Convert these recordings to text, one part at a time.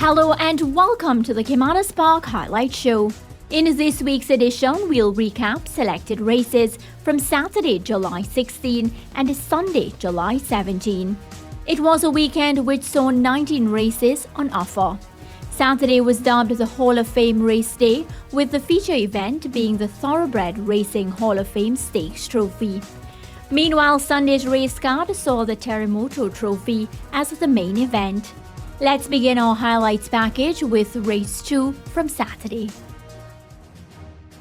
Hello and welcome to the Caymanas Park Highlight Show. In this week's edition, we'll recap selected races from Saturday, July 16 and Sunday, July 17. It was a weekend which saw 19 races on offer. Saturday was dubbed the Hall of Fame Race Day, with the feature event being the Thoroughbred Racing Hall of Fame Stakes Trophy. Meanwhile, Sunday's race card saw the Terremoto Trophy as the main event. Let's begin our highlights package with Race 2 from Saturday.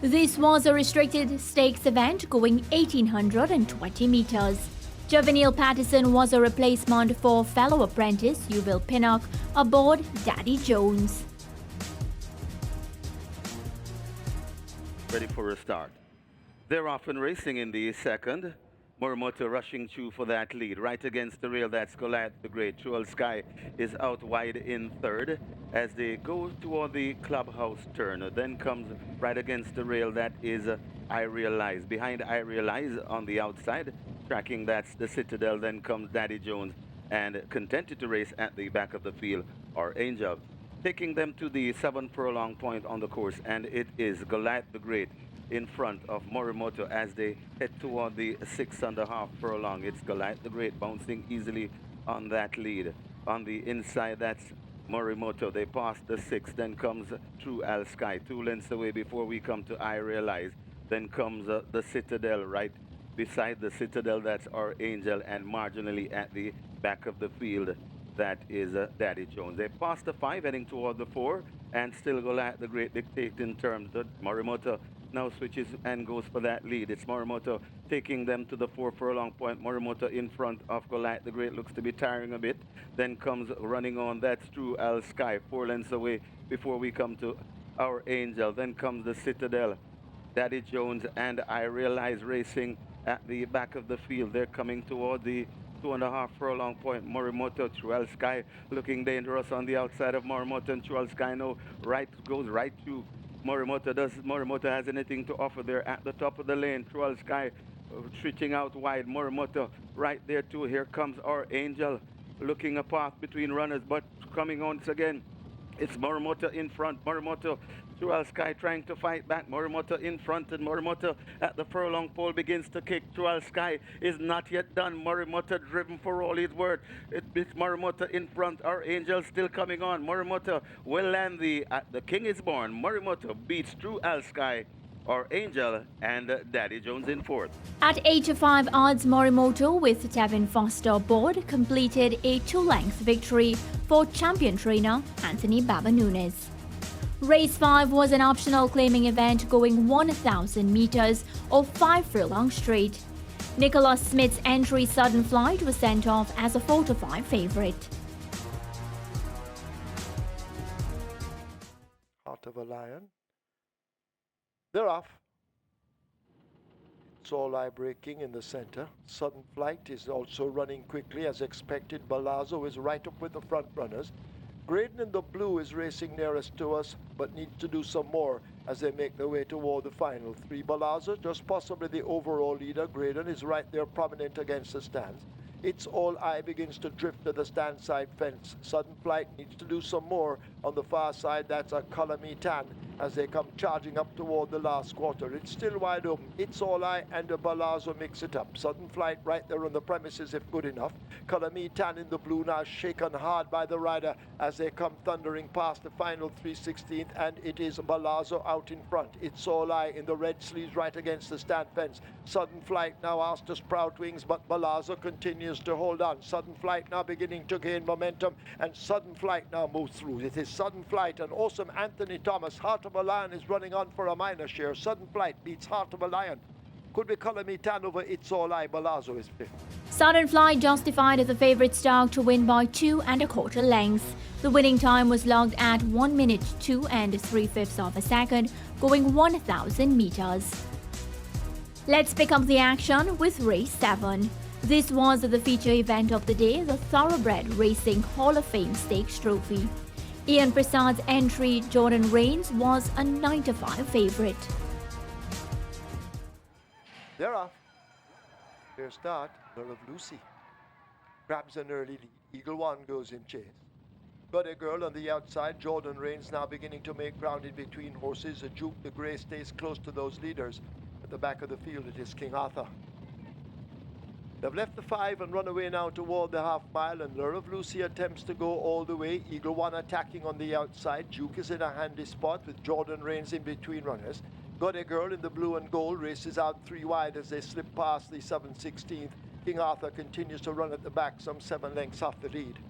This was a restricted stakes event going 1,820 meters. Juvenile Patterson was a replacement for fellow apprentice Yuval Pinnock aboard Daddy Jones. Ready for a start. They're often racing in the second. Morimoto rushing through for that lead. Right against the rail, that's Goliath the Great. Cruel Sky is out wide in third as they go toward the clubhouse turn. Then comes right against the rail, that is I Realize. Behind I Realize on the outside, tracking that's the Citadel. Then comes Daddy Jones, and contented to race at the back of the field are Angel. Taking them to the 7 furlong point on the course, and it is Goliath the Great in front of Morimoto as they head toward the 6.5 furlong. It's Goliath the Great bouncing easily on that lead. On the inside, that's Morimoto. They pass the 6, then comes True Al Sky, 2 lengths away before we come to I Realize. Then comes the Citadel. Right beside the Citadel, that's our Angel, and marginally at the back of the field, that is Daddy Jones. They pass the 5, heading toward the 4, and still Goliath the Great dictating terms. The Morimoto now switches and goes for that lead. It's Morimoto taking them to the 4 furlong point. Morimoto in front of Goliath the Great, looks to be tiring a bit. Then comes running on, that's True Al Sky, 4 lengths away before we come to our Angel. Then comes the Citadel, Daddy Jones, and I Realize racing at the back of the field. They're coming toward the 2.5 furlong point. Morimoto, True Al Sky looking dangerous on the outside of Morimoto, and True Al Sky now goes right through Morimoto. Does Morimoto has anything to offer there at the top of the lane? True Al Sky stretching out wide. Morimoto right there too. Here comes our Angel looking a path between runners, but coming once again, it's Morimoto in front. Morimoto, True Al Sky trying to fight back. Morimoto in front, and Morimoto at the furlong pole begins to kick. True Al Sky is not yet done. Morimoto driven for all his worth. It's Morimoto in front. Our Angel still coming on. Morimoto will land the King is Born. Morimoto beats True Al Sky, our Angel, and Daddy Jones in fourth. At 8-5 odds, Morimoto with Tevin Foster aboard completed a 2-length victory for champion trainer Anthony Baba Nunes. Race 5 was an optional claiming event going 1,000 meters or 5 furlongs straight. Nicholas Smith's entry Sudden Flight was sent off as a 4-5 favorite. Heart of a Lion. They're off. It's all eye breaking in the center. Sudden Flight is also running quickly as expected. Balazzo is right up with the front runners. Graydon in the blue is racing nearest to us, but needs to do some more as they make their way toward the final 3. Balazzo, just possibly the overall leader. Graydon is right there prominent against the stands. It's All Eye begins to drift to the stand side fence. Sudden Flight needs to do some more on the far side. That's a Color Me Tan as they come charging up toward the last quarter. It's still wide open. It's All Eye and a Balazzo mix it up. Sudden Flight right there on the premises if good enough. Color Me Tan in the blue now shaken hard by the rider as they come thundering past the final 3/16th, and it is Balazzo out in front. It's All Eye in the red sleeves right against the stand fence. Sudden Flight now asked to sprout wings, but Balazzo continues to hold on. Sudden Flight now beginning to gain momentum, and Sudden Flight now moves through. It is Sudden Flight and awesome Anthony Thomas. Heart of a Lion is running on for a minor share. Sudden Flight beats Heart of a Lion. Could be Color Me Tan over It's All Eye. Balazzo is fifth. Sudden Flight justified as the favorite start to win by 2 1/4 lengths. The winning time was logged at 1 minute 2 3/5 of a second, going 1,000 meters. Let's pick up the action with Race 7. This was the feature event of the day, the Thoroughbred Racing Hall of Fame Stakes Trophy. Ian Prasad's entry, Jordan Reigns, was a 9-5 favorite. They're off. Their start, Love Lucy. Grabs an early lead. Eagle One goes in chase. Got a girl on the outside. Jordan Rains now beginning to make ground in between horses. A Duke the Grey stays close to those leaders. At the back of the field, it is King Arthur. They've left the 5 and run away now toward the half mile, and Lure of Lucy attempts to go all the way. Eagle One attacking on the outside. Duke is in a handy spot with Jordan Rains in between runners. Got a girl in the blue and gold races out 3 wide as they slip past the 7/16th. King Arthur continues to run at the back, some 7 lengths off the lead.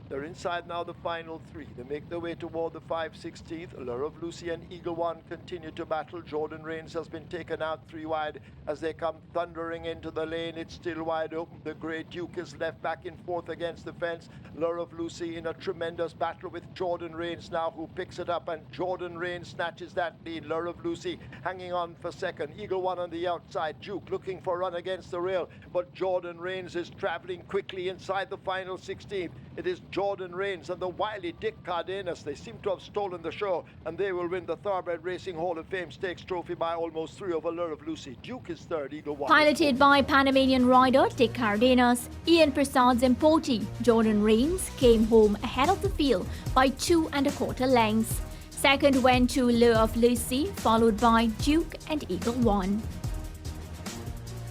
They're inside now the final 3. They make their way toward the 5/16th. Lure of Lucy and Eagle One continue to battle. Jordan Rains has been taken out 3 wide as they come thundering into the lane. It's still wide open. The Grey Duke is left back and forth against the fence. Lure of Lucy in a tremendous battle with Jordan Rains now, who picks it up, and Jordan Rains snatches that lead. Lure of Lucy hanging on for second. Eagle One on the outside. Duke looking for a run against the rail, but Jordan Rains is traveling quickly inside the final 16th. It is Jordan Rains and the wily Dick Cardenas. They seem to have stolen the show, and they will win the Thoroughbred Racing Hall of Fame Stakes trophy by almost 3 over Lure of Lucy. Duke is third, Eagle One. Piloted by Panamanian rider Dick Cardenas, Ian Prasad's Impoti, Jordan Rains came home ahead of the field by 2 1/4 lengths. Second went to Lure of Lucy, followed by Duke and Eagle One.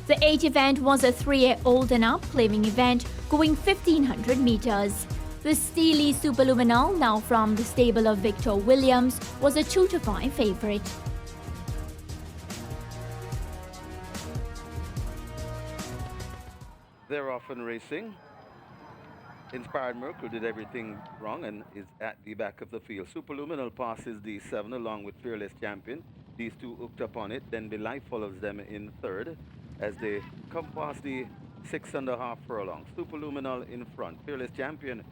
The 8th event was a 3-year-old and up claiming event going 1,500 meters. The Steely Superluminal, now from the stable of Victor Williams, was a 2-5 favorite. They're off and racing. Inspired Mercury did everything wrong and is at the back of the field. Superluminal passes the 7 along with Fearless Champion. These two hooked up on it. Then Be Life follows them in third as they come past the 6.5 furlong. Superluminal in front. Fearless Champion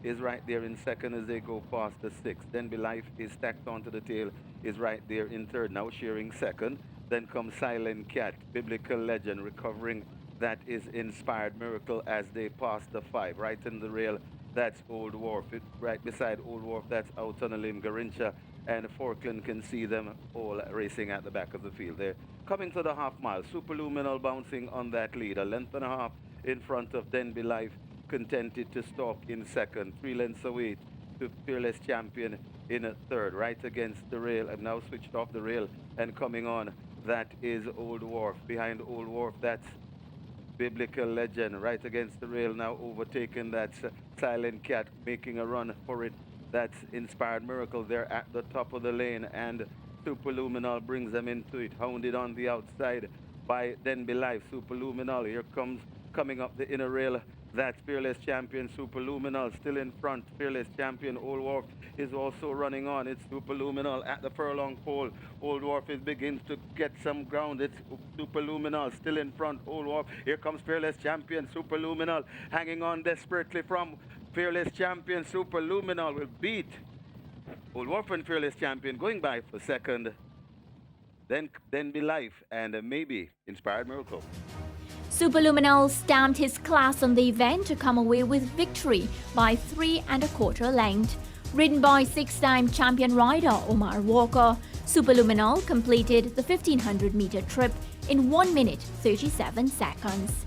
is right there in second as they go past the 6. Then Be Life is stacked onto the tail, is right there in third, now sharing second. Then comes Silent Cat, Biblical Legend, recovering. That is Inspired Miracle as they pass the 5. Right in the rail, that's Old Wharf. Right beside Old Wharf, that's Out on a Limb, Garincha and Forkland can see them all racing at the back of the field. They're coming to the half mile. Superluminal bouncing on that lead. A length and a half in front of Denby Life, contented to stalk in second. 3 lengths away to Fearless Champion in a third. Right against the rail. I've now switched off the rail and coming on. That is Old Wharf. Behind Old Wharf, that's Biblical Legend. Right against the rail now, overtaken. That's Silent Cat making a run for it. That's Inspired Miracle. They're at the top of the lane and Superluminal brings them into it. Hounded on the outside by Denby Life. Superluminal here comes coming up the inner rail. That's Fearless Champion. Superluminal still in front. Fearless Champion. Old Wharf is also running on. It's Superluminal at the furlong pole. Old Wharf begins to get some ground. It's Superluminal still in front. Old Wharf. Here comes Fearless Champion. Superluminal hanging on desperately from Fearless Champion. Superluminal will beat Old Wharf and Fearless Champion going by for second. Then Be Life and maybe Inspired Miracle. Superluminal stamped his class on the event to come away with victory by 3 1/4 length. Ridden by 6-time champion rider Omar Walker, Superluminal completed the 1,500-meter trip in 1 minute 37 seconds.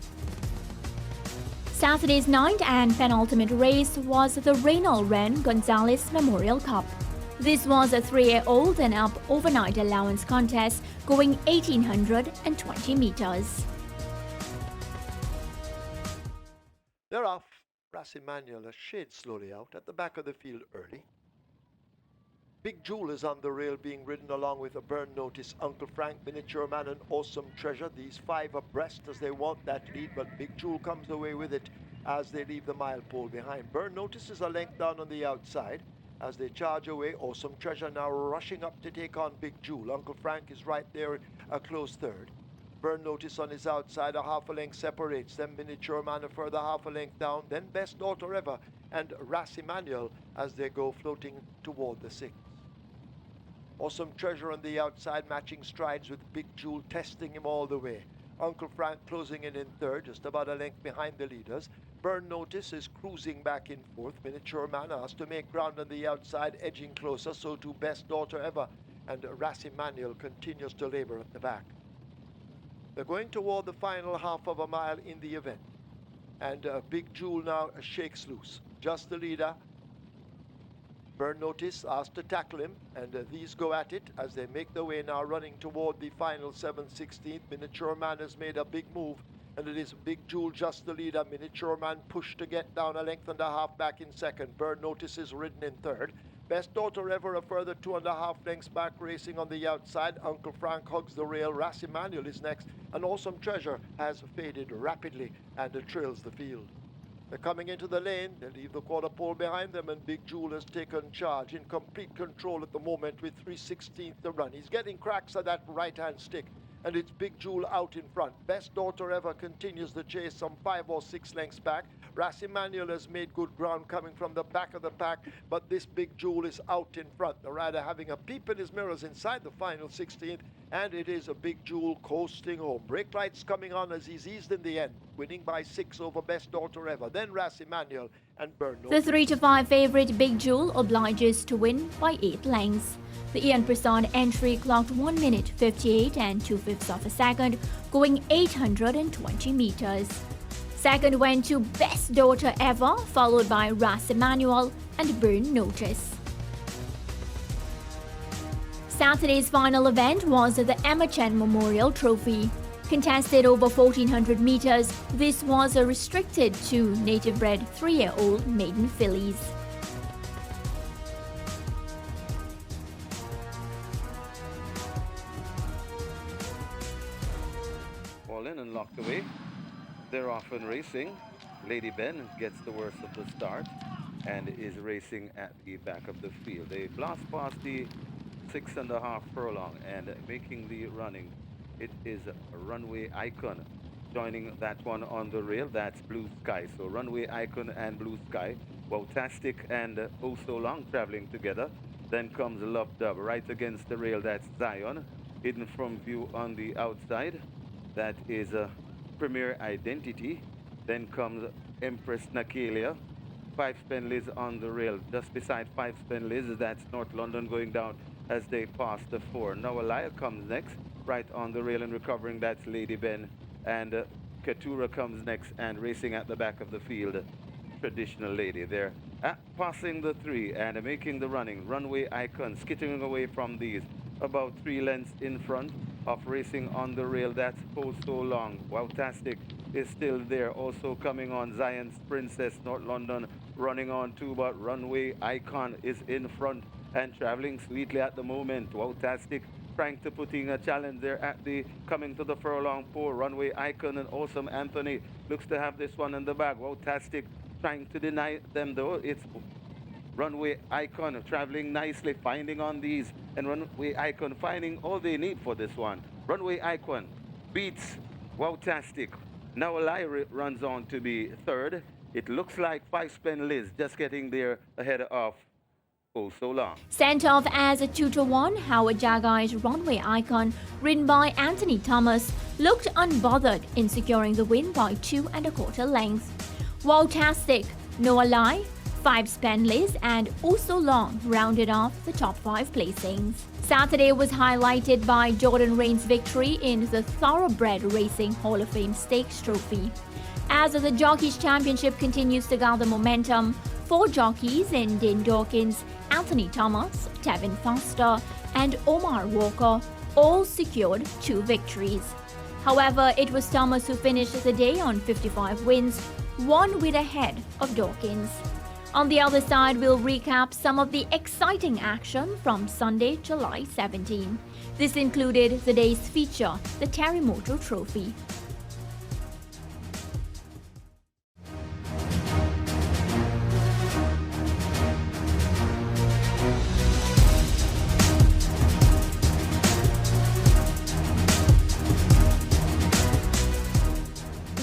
Saturday's ninth and penultimate race was the Reynald Ren Gonzalez Memorial Cup. This was a 3-year-old and up overnight allowance contest going 1,820 meters. They're off. Rasimaniel a shade slowly out at the back of the field early. Big Jewel is on the rail being ridden along with a Burn Notice, Uncle Frank, Miniature Man and Awesome Treasure. These 5 abreast as they want that lead, but Big Jewel comes away with it as they leave the mile pole behind. Burn Notice is a length down on the outside as they charge away. Awesome Treasure now rushing up to take on Big Jewel. Uncle Frank is right there, a close third. Burn Notice on his outside, a half a length separates them. Miniature Man a further half a length down. Then Best Daughter Ever and Rasimaniel as they go floating toward the 6th. Awesome Treasure on the outside, matching strides with Big Jewel, testing him all the way. Uncle Frank closing in third, just about a length behind the leaders. Burn Notice is cruising back in fourth. Miniature Man has to make ground on the outside, edging closer, so too Best Daughter Ever. And Rasimaniel continues to labor at the back. They're going toward the final half of a mile in the event. And Big Jewel now shakes loose. Just the leader. Burn Notice asked to tackle him, and these go at it as they make their way now running toward the final 7/16. Miniature Man has made a big move, and it is Big Jewel just the leader. Miniature Man pushed to get down a length and a half back in second. Burn Notice is ridden in third. Best Daughter Ever a further 2.5 lengths back, racing on the outside. Uncle Frank hugs the rail. Ras Emanuel is next. An Awesome Treasure has faded rapidly and trails the field. They're coming into the lane. They leave the quarter pole behind them, and Big Jewel has taken charge in complete control at the moment with 3/16 to run. He's getting cracks at that right-hand stick, and it's Big Jewel out in front. Best Daughter Ever continues the chase some 5 or 6 lengths back. Ras Emanuel has made good ground coming from the back of the pack, but this Big Jewel is out in front. The rider having a peep in his mirrors inside the final 16th, and it is a Big Jewel coasting home. Brake lights coming on as he's eased in the end, winning by 6 over Best Daughter Ever, then Ras Emanuel and Burn The Notice. 3 to 5 favourite Big Jewel obliges to win by 8 lengths. The Ian Prasad entry clocked 1 minute 58 and 2/5 of a second, going 820 metres. Second went to Best Daughter Ever, followed by Ras Emanuel and Burn Notice. Saturday's final event was the Emma Chen Memorial Trophy. Contested over 1,400 metres, this was restricted to native-bred 3-year-old maiden fillies. All in and locked away. They're off and racing. Lady Ben gets the worst of the start and is racing at the back of the field. They blast past the 6.5 furlong and making the running. It is a Runway Icon joining that one on the rail. That's Blue Sky. So Runway Icon and Blue Sky, Wowtastic and Oh So Long traveling together. Then comes Love Dub right against the rail. That's Zion, hidden from view on the outside. That is a Premier Identity. Then comes Empress Nakalia. 5 Spen Liz on the rail. Just beside 5 Spen Liz, that's North London going down as they pass the 4. Now Alaya comes next, right on the rail and recovering. That's Lady Ben. And Keturah comes next and racing at the back of the field. Traditional Lady there. Passing the 3 and making the running. Runway Icon skittering away from these. About 3 lengths in front of racing on the rail. That's Oh So Long. Wowtastic is still there. Also coming on Zion's Princess, North London running on too, but Runway Icon is in front and traveling sweetly at the moment. Wowtastic trying to put in a challenge there at the coming to the furlong pole. Runway Icon and Awesome Anthony looks to have this one in the bag. Wowtastic trying to deny them though. It's Runway Icon traveling nicely, finding on these, and Runway Icon finding all they need for this one. Runway Icon beats Wowtastic. Now Alaya runs on to be third. It looks like 5 Spen Liz just getting there ahead of Oh So Long. Sent off as a 2 to 1, Howard Jagai's Runway Icon, ridden by Anthony Thomas, looked unbothered in securing the win by 2 1/4 lengths. Wowtastic, No Lie, 5 Spen Liz and Oh So Long rounded off the top 5 placings. Saturday was highlighted by Jordan Rain's victory in the Thoroughbred Racing Hall of Fame Stakes Trophy. As the Jockeys Championship continues to gather momentum, 4 jockeys in Dane Dawkins, Anthony Thomas, Tevin Foster and Omar Walker all secured 2 victories. However, it was Thomas who finished the day on 55 wins, 1 win ahead of Dawkins. On the other side, we'll recap some of the exciting action from Sunday, July 17. This included the day's feature, the Terremoto Trophy.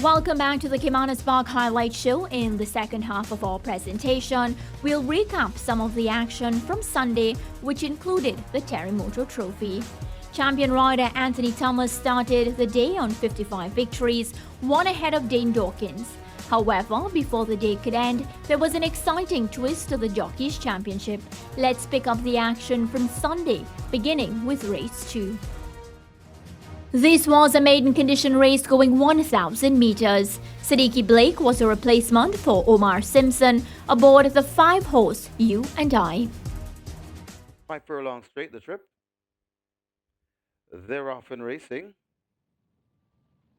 Welcome back to the Caymanas Park Highlight Show. In the second half of our presentation, we'll recap some of the action from Sunday, which included the Terremoto Trophy. Champion rider Anthony Thomas started the day on 55 victories, 1 ahead of Dane Dawkins. However, before the day could end, there was an exciting twist to the Jockeys Championship. Let's pick up the action from Sunday, beginning with race 2. This was a maiden condition race going 1,000 meters. Siddiqui Blake was a replacement for Omar Simpson aboard the 5-horse You and I. 5 furlongs straight the trip. They're off and racing.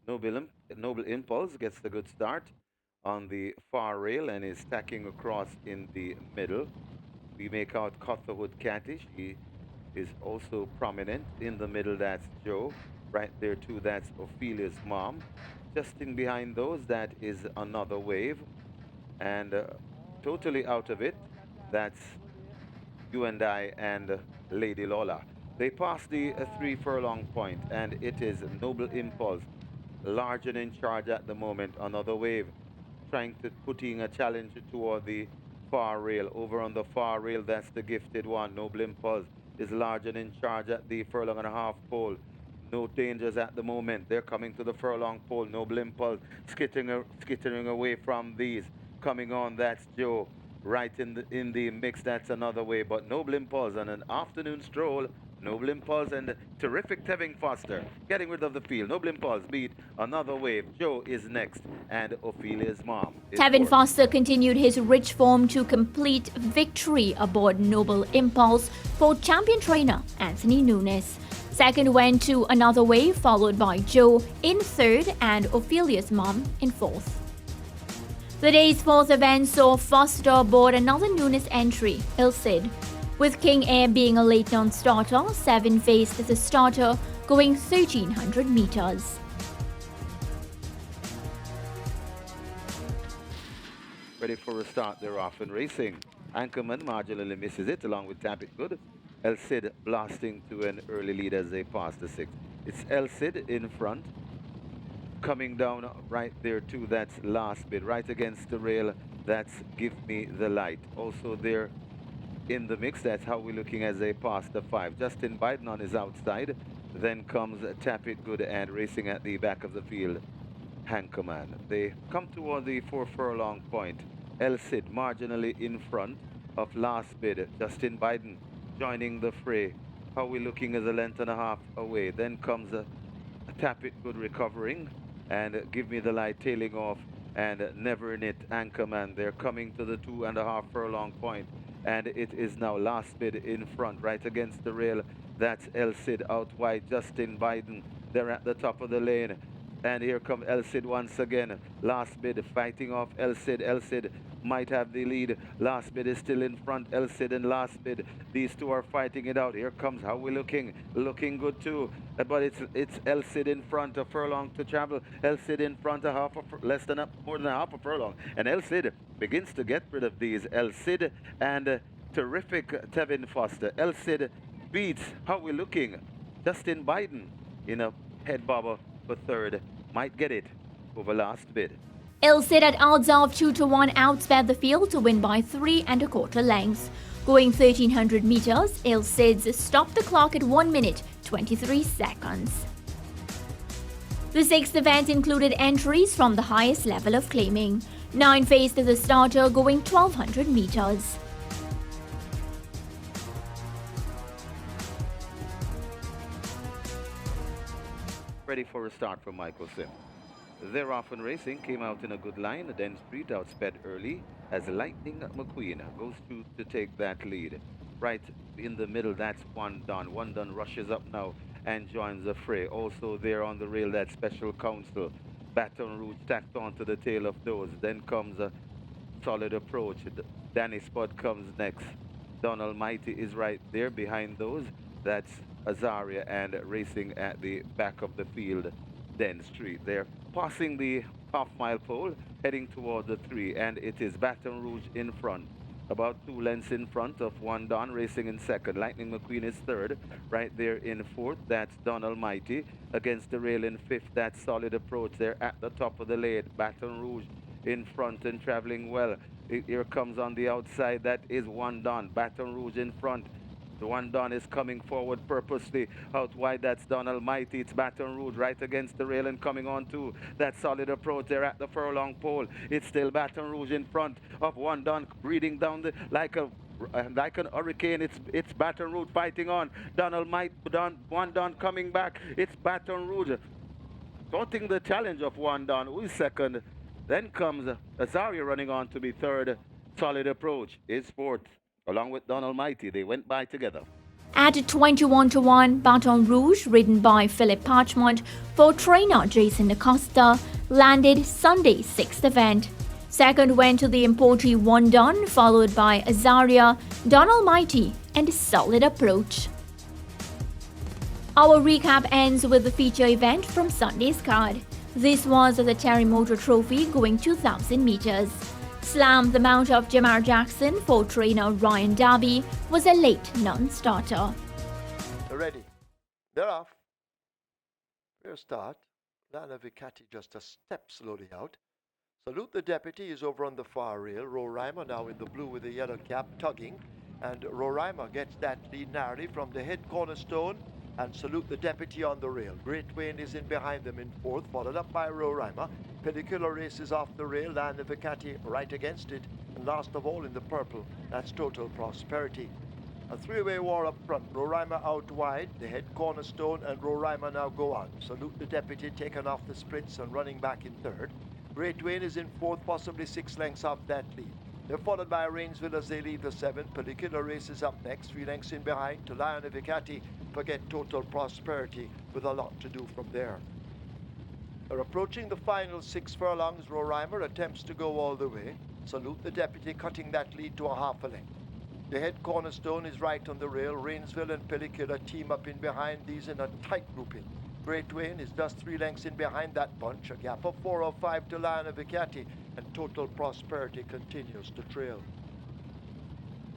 Noble Impulse gets the good start on the far rail and is tacking across in the middle. We make out Cotherwood Catty. She is also prominent in the middle. That's Joe. Right there too, that's Ophelia's mom. Just in behind those, that is Another Wave. And totally out of it, that's You and I and Lady Lola. They pass the 3 furlong point, and it is Noble Impulse, large and in charge at the moment. Another Wave, trying to put in a challenge toward the far rail. Over on the far rail, that's the gifted one. Noble Impulse is large and in charge at the furlong and a half pole. No dangers at the moment. They're coming to the furlong pole. Noble Impulse skittering away from these. Coming on, that's Joe. Right in the mix, that's Another Way. But Noble Impulse on an afternoon stroll. Noble Impulse and terrific Tevin Foster getting rid of the field. Noble Impulse beat Another Wave. Joe is next, and Ophelia's mom is Tevin fourth. Foster continued his rich form to complete victory aboard Noble Impulse for champion trainer Anthony Nunes. Second went to Another Wave, followed by Joe in third and Ophelia's mom in fourth. The day's fourth event saw Foster aboard another Nunes entry, Il Cid. With King Air being a late non-starter, 7 faced the starter, going 1,300 meters. Ready for a start, they're off and racing. Anchorman marginally misses it along with Tap It Good. El Cid blasting to an early lead as they pass the 6th. It's El Cid in front. Coming down right there too, that's Last Bid. Right against the rail, that's Give Me the Light. Also there in the mix, that's How We're Looking as they pass the 5. Justin Biden on his outside. Then comes Tap It Good and racing at the back of the field, Hankerman. They come toward the 4 furlong point. El Cid marginally in front of Last Bid. Justin Biden joining the fray. How We Looking is a length and a half away. Then comes Tap It Good recovering and Give Me the Light tailing off, and Never in It, Anchorman. They're coming to the 2.5 furlong point, and it is now Last Bid in front right against the rail. That's El Cid out wide. Justin Biden, they're at the top of the lane. And here comes El Cid once again. Last Bid fighting off El Cid. El Cid might have the lead. Last Bid is still in front. El Cid and Last Bid. These two are fighting it out. Here comes How We Looking. Looking good too. But it's El Cid in front, a furlong to travel. El Cid in front, more than a half a furlong. And El Cid begins to get rid of these. El Cid and terrific Tevin Foster. El Cid beats How We Looking. Justin Biden in a head bobber for third. Might get it over Last Bid. Il Cid at odds of 2-1 outsped the field to win by 3 1/4 lengths. Going 1,300 meters, Il Cid's stopped the clock at 1 minute 23 seconds. The 6th event included entries from the highest level of claiming. 9 faced the starter going 1,200 meters. Ready for a start from Michael Sim. They're off and racing, came out in a good line, then Street outsped early as Lightning McQueen goes through to take that lead. Right in the middle, that's One Don. One Don rushes up now and joins the fray. Also there on the rail, that Special Counsel. Baton Rouge tacked onto the tail of those. Then comes a Solid Approach. Danny Spud comes next. Don Almighty is right there behind those. That's Azaria and racing at the back of the field, Den Street. They're passing the half-mile pole, heading toward the 3, and it is Baton Rouge in front. About 2 lengths in front of One Don, racing in second. Lightning McQueen is third, right there in fourth. That's Don Almighty. Against the rail in fifth, that's Solid Approach. They're at the top of the lane. Baton Rouge in front and traveling well. Here comes on the outside, that is One Don. Baton Rouge in front. The One Don is coming forward purposely. Out wide, that's Don Almighty. It's Baton Rouge right against the rail and coming on to that Solid Approach. They're at the furlong pole. It's still Baton Rouge in front of One Don, breathing down like an hurricane. It's Baton Rouge fighting on. Don Almighty, One Don coming back. It's Baton Rouge taunting the challenge of One Don, who is second. Then comes Azaria running on to be third. Solid Approach is fourth. Along with Don Almighty, they went by together. At 21-1, Baton Rouge, ridden by Philip Parchment for trainer Jason Acosta, landed Sunday's sixth event. Second went to the Impotri 1 Don, followed by Azaria, Don Almighty, and Solid Approach. Our recap ends with the feature event from Sunday's card. This was the Terry Motor Trophy going 2,000 meters. Slam, the mount of Jamar Jackson for trainer Ryan Darby, was a late non-starter. They're ready. They're off. Fair start. Lana Vicati just a step slowly out. Salute the Deputy is over on the far rail. Roraima now in the blue with the yellow cap tugging. And Roraima gets that lead narrowly from the head cornerstone. And Salute the Deputy on the rail. Great Wayne is in behind them in fourth, followed up by Roraima. Pellicular races off the rail, Lana Vicati right against it. And last of all in the purple, that's Total Prosperity. A three-way war up front. Roraima out wide, the head cornerstone, and Roraima now go on. Salute the Deputy taken off the sprints and running back in third. Great Wayne is in fourth, possibly 6 lengths off that lead. They're followed by Rainsville as they lead the 7. Pellicular races up next, 3 lengths in behind to Lion of Vicati. Forget Total Prosperity with a lot to do from there. They're approaching the final 6 furlongs. Roraima attempts to go all the way. Salute the Deputy cutting that lead to a half a length. The head cornerstone is right on the rail. Rainsville and Pellicular team up in behind these in a tight grouping. Great Wayne is just 3 lengths in behind that bunch. A gap of 4 or 5 to Lion of Vicati, and Total Prosperity continues to trail.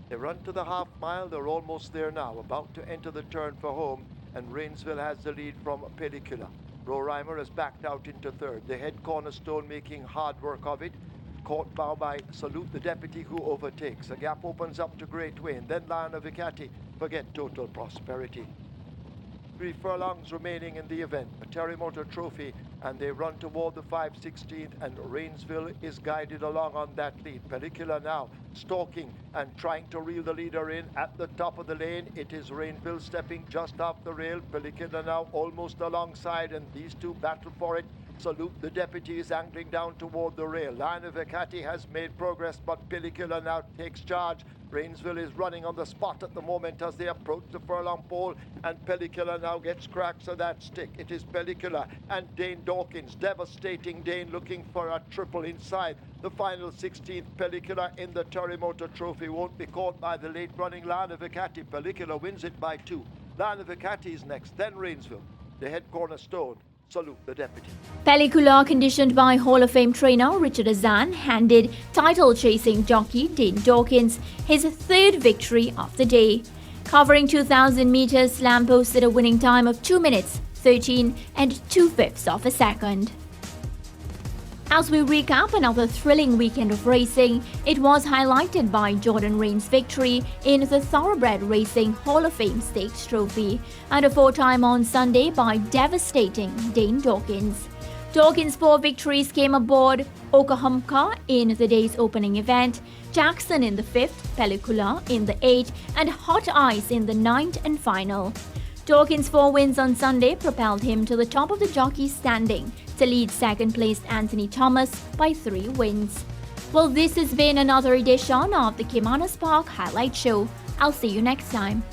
They run to the half mile. They're almost there now, about to enter the turn for home, and Rainsville has the lead from Pellicular. Roraima has backed out into third. The head cornerstone making hard work of it. Caught now by Salute the Deputy, who overtakes. A gap opens up to Great Wayne, then Lion of Vicati. Forget Total Prosperity. 3 furlongs remaining in the event, a Terry Motor Trophy, and they run toward the 5/16th, and Rainsville is guided along on that lead. Pellicular now stalking and trying to reel the leader in at the top of the lane. It is Rainsville stepping just off the rail. Pellicular now almost alongside, and these two battle for it. Salute the Deputy is angling down toward the rail. Lion of Vicati has made progress, but Pellicular now takes charge. Rainsville is running on the spot at the moment as they approach the furlong pole, and Pellicular now gets cracks of that stick. It is Pellicular and Dane Dawkins, devastating Dane looking for a triple inside the final 16th. Pellicular in the Terry Motor Trophy won't be caught by the late running Lion of Vicati. Pellicular wins it by 2. Lion of Vicati is next, then Rainsville. The head cornerstone. Salute the Deputy. Pellicular, conditioned by Hall of Fame trainer Richard Azan, handed title-chasing jockey Dane Dawkins his 3rd victory of the day. Covering 2,000 meters, Slam posted a winning time of 2 minutes, 13 and 2/5 of a second. As we recap another thrilling weekend of racing, it was highlighted by Jordan Rain's victory in the Thoroughbred Racing Hall of Fame Stakes Trophy, and a 4-time on Sunday by devastating Dane Dawkins. Dawkins' 4 victories came aboard Oklahoma in the day's opening event, Jackson in the 5th, Pellicular in the 8th, and Hot Ice in the 9th and final. Dawkins' 4 wins on Sunday propelled him to the top of the jockey standing to lead second-placed Anthony Thomas by 3 wins. Well, this has been another edition of the Caymanas Park Highlight Show. I'll see you next time.